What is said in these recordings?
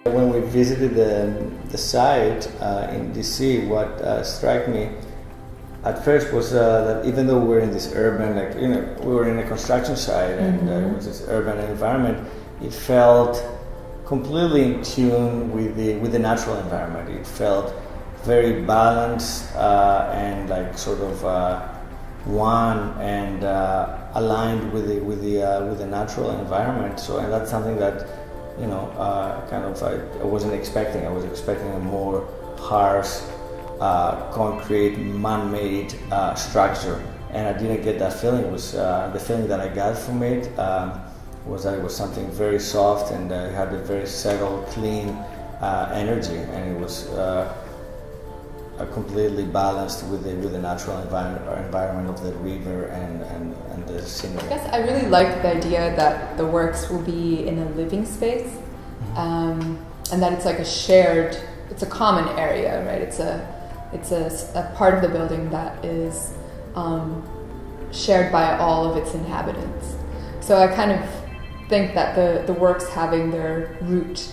When we visited the site in DC, what struck me at first was that even though we're in this urban, we were in a construction site and it was this urban environment, it felt completely in tune with the natural environment. It felt very balanced and like sort of one and aligned with the natural environment. So, and that's something that I wasn't expecting. I was expecting a more harsh, concrete, man-made structure, and I didn't get that feeling. It was the feeling that I got from it was that it was something very soft and it had a very settled, clean energy, and it was completely balanced with the natural environment of the river and the scenery. I guess I really like the idea that the works will be in a living space, and that it's like it's a common area, right? It's a part of the building that is shared by all of its inhabitants. So I kind of think that the works having their root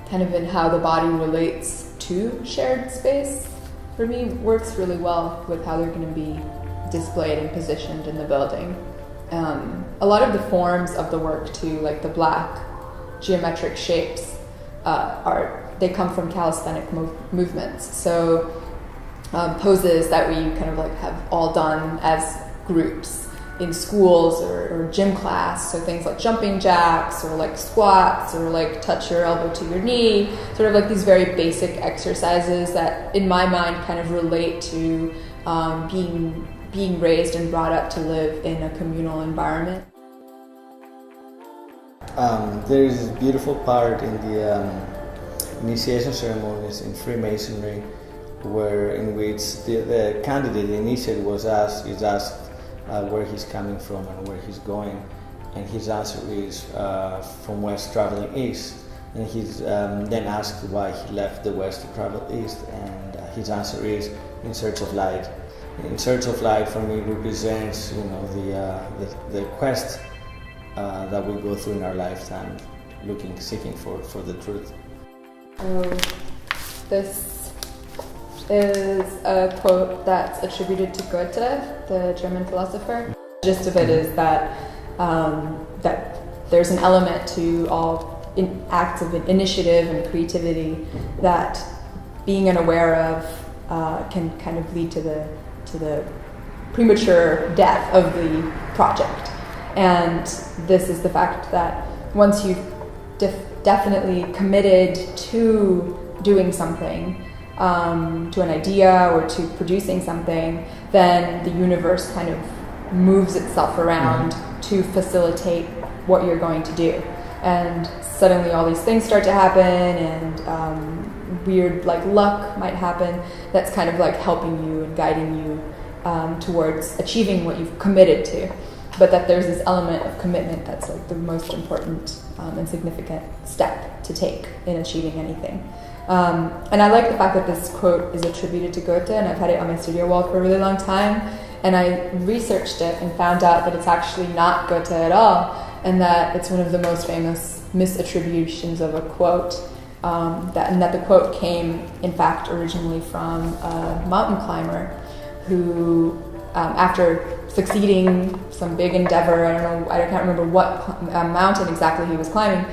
kind of in how the body relates to shared space, for me, works really well with how they're going to be displayed and positioned in the building. A lot of the forms of the work too, like the black geometric shapes, they come from calisthenic movements. So poses that we kind of like have all done as groups in schools or gym class. So things like jumping jacks or like squats or like touch your elbow to your knee, sort of like these very basic exercises that in my mind kind of relate to being raised and brought up to live in a communal environment. There is this beautiful part in the initiation ceremonies in Freemasonry in which the candidate, the initiate, is asked where he's coming from and where he's going, and his answer is from west traveling east, and he's then asked why he left the west to travel east, and his answer is in search of light. In search of light for me represents the quest that we go through in our lifetime, seeking for the truth. This is a quote that's attributed to Goethe, the German philosopher. The gist of it is that there's an element to all acts of initiative and creativity that being unaware of can kind of lead to the premature death of the project. And this is the fact that once you've definitely committed to doing something, to an idea or to producing something, then the universe kind of moves itself around to facilitate what you're going to do. And suddenly all these things start to happen, and weird like luck might happen that's kind of like helping you and guiding you towards achieving what you've committed to. But that there's this element of commitment that's like the most important and significant step to take in achieving anything. And I like the fact that this quote is attributed to Goethe, and I've had it on my studio wall for a really long time. And I researched it and found out that it's actually not Goethe at all, and that it's one of the most famous misattributions of a quote. That the quote came, in fact, originally from a mountain climber who, after succeeding some big endeavor, I can't remember what mountain exactly he was climbing,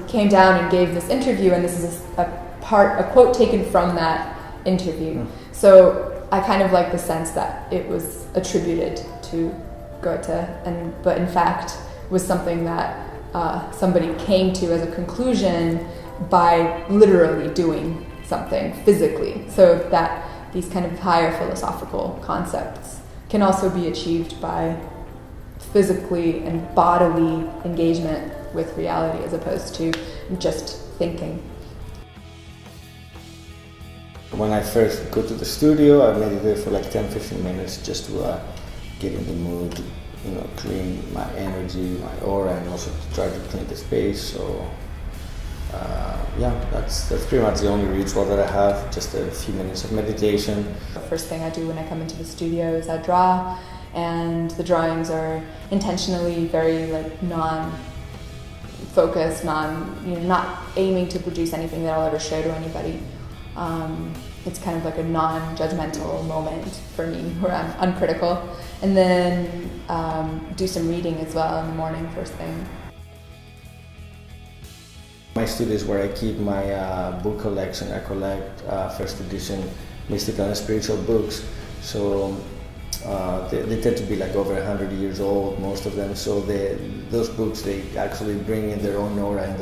came down and gave this interview, and this is a quote taken from that interview. So I kind of like the sense that it was attributed to Goethe, but in fact was something that somebody came to as a conclusion by literally doing something physically, so that these kind of higher philosophical concepts can also be achieved by physically and bodily engagement with reality as opposed to just thinking. When I first go to the studio, I meditate for like 10-15 minutes just to get in the mood, clean my energy, my aura, and also to try to clean the space. So that's pretty much the only ritual that I have, just a few minutes of meditation. The first thing I do when I come into the studio is I draw, and the drawings are intentionally very focused, not aiming to produce anything that I'll ever show to anybody. It's kind of like a non-judgmental moment for me where I'm uncritical. And then do some reading as well in the morning, first thing. My studio is where I keep my book collection. I collect first edition mystical and spiritual books. So they tend to be like over 100 years old, most of them. So those books, they actually bring in their own aura and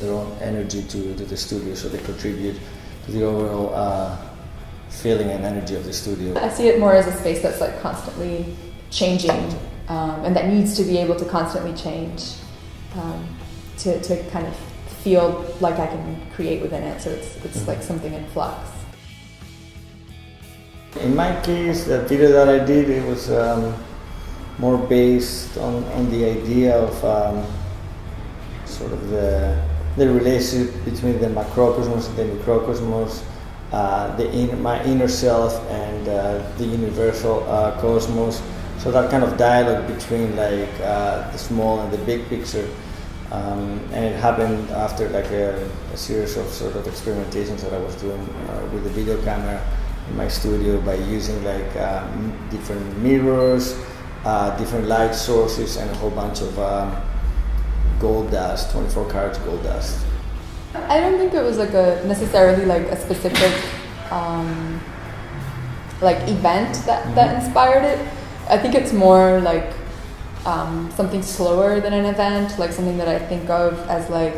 their own energy to the studio. So they contribute to the overall feeling and energy of the studio. I see it more as a space that's like constantly changing, and that needs to be able to constantly change to kind of feel like I can create within it. So it's like something in flux. In my case, the video that I did, it was more based on the idea of sort of the relationship between the macrocosmos and the microcosmos, my inner self and the universal cosmos. So that kind of dialogue between like the small and the big picture. And it happened after like a series of sort of experimentations that I was doing with the video camera in my studio by using like different mirrors, different light sources, and a whole bunch of gold dust, 24 karat gold dust. I don't think it was like necessarily like a specific like event that inspired it. I think it's more like something slower than an event, like something that I think of as like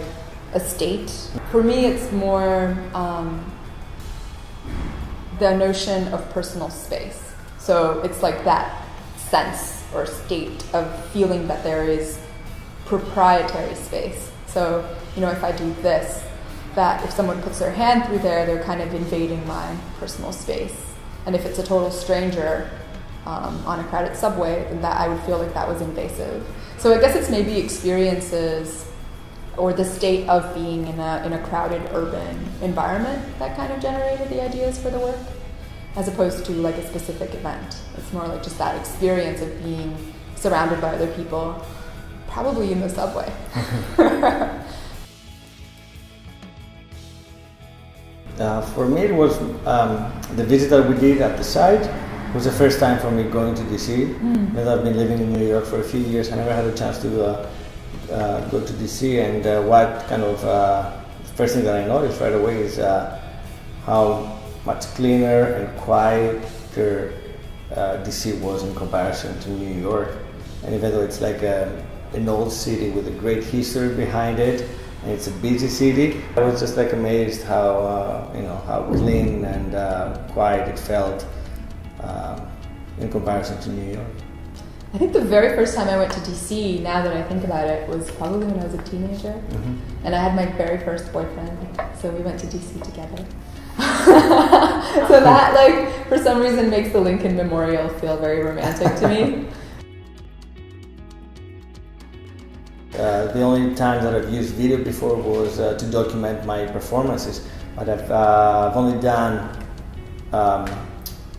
a state. For me, it's more the notion of personal space. So it's like that sense or state of feeling that there is proprietary space. So, if I do this, that if someone puts their hand through there, they're kind of invading my personal space. And if it's a total stranger on a crowded subway, then that I would feel like that was invasive. So I guess it's maybe experiences or the state of being in a crowded urban environment that kind of generated the ideas for the work, as opposed to like a specific event. It's more like just that experience of being surrounded by other people, probably in the subway. For me, it was the visit that we did at the site was the first time for me going to DC. I've been living in New York for a few years. I never had a chance to go to DC, and what kind of first thing that I noticed right away is how much cleaner and quieter DC was in comparison to New York. And even though it's like an old city with a great history behind it, and it's a busy city, I was just like amazed how how clean and quiet it felt in comparison to New York. I think the very first time I went to DC, now that I think about it, was probably when I was a teenager. And I had my very first boyfriend, so we went to DC together. So that, like, for some reason makes the Lincoln Memorial feel very romantic to me. The only time that I've used video before was to document my performances, but I've only done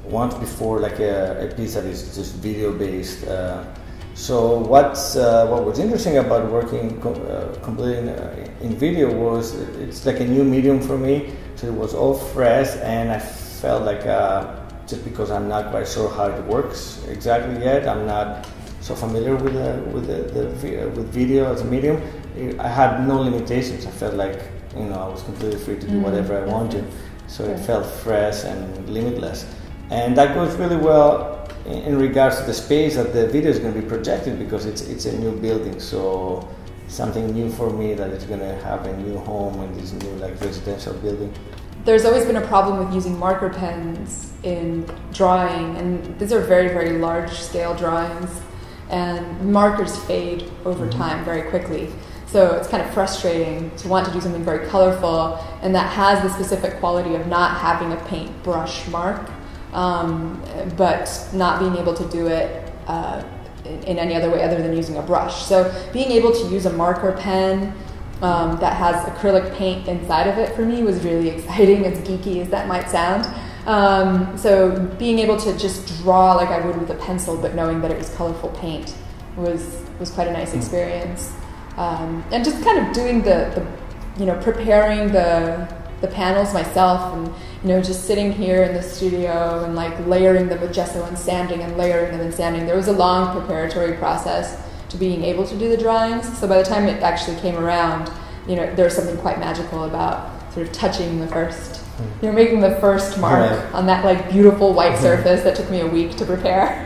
once before, like a piece that is just video based. So what was interesting about working completely in video was it's like a new medium for me. So it was all fresh, and I felt like just because I'm not quite sure how it works exactly yet, I'm not so familiar with video as a medium. I had no limitations. I felt like I was completely free to do whatever I wanted. So it felt fresh and limitless. And that goes really well in regards to the space that the video is going to be projected, because it's a new building, so something new for me that it's going to have a new home in this new residential building. There's always been a problem with using marker pens in drawing, and these are very, very large scale drawings, and markers fade over time very quickly. So it's kind of frustrating to want to do something very colorful and that has the specific quality of not having a paintbrush mark, but not being able to do it in any other way other than using a brush. So being able to use a marker pen that has acrylic paint inside of it for me was really exciting, as geeky as that might sound. So being able to just draw like I would with a pencil, but knowing that it was colorful paint was quite a nice experience. and just kind of doing the preparing the panels myself, and just sitting here in the studio and like layering them with gesso and sanding and layering them and sanding. There was a long preparatory process to being able to do the drawings. So by the time it actually came around, there was something quite magical about sort of touching the first, making the first mark on that like beautiful white surface that took me a week to prepare.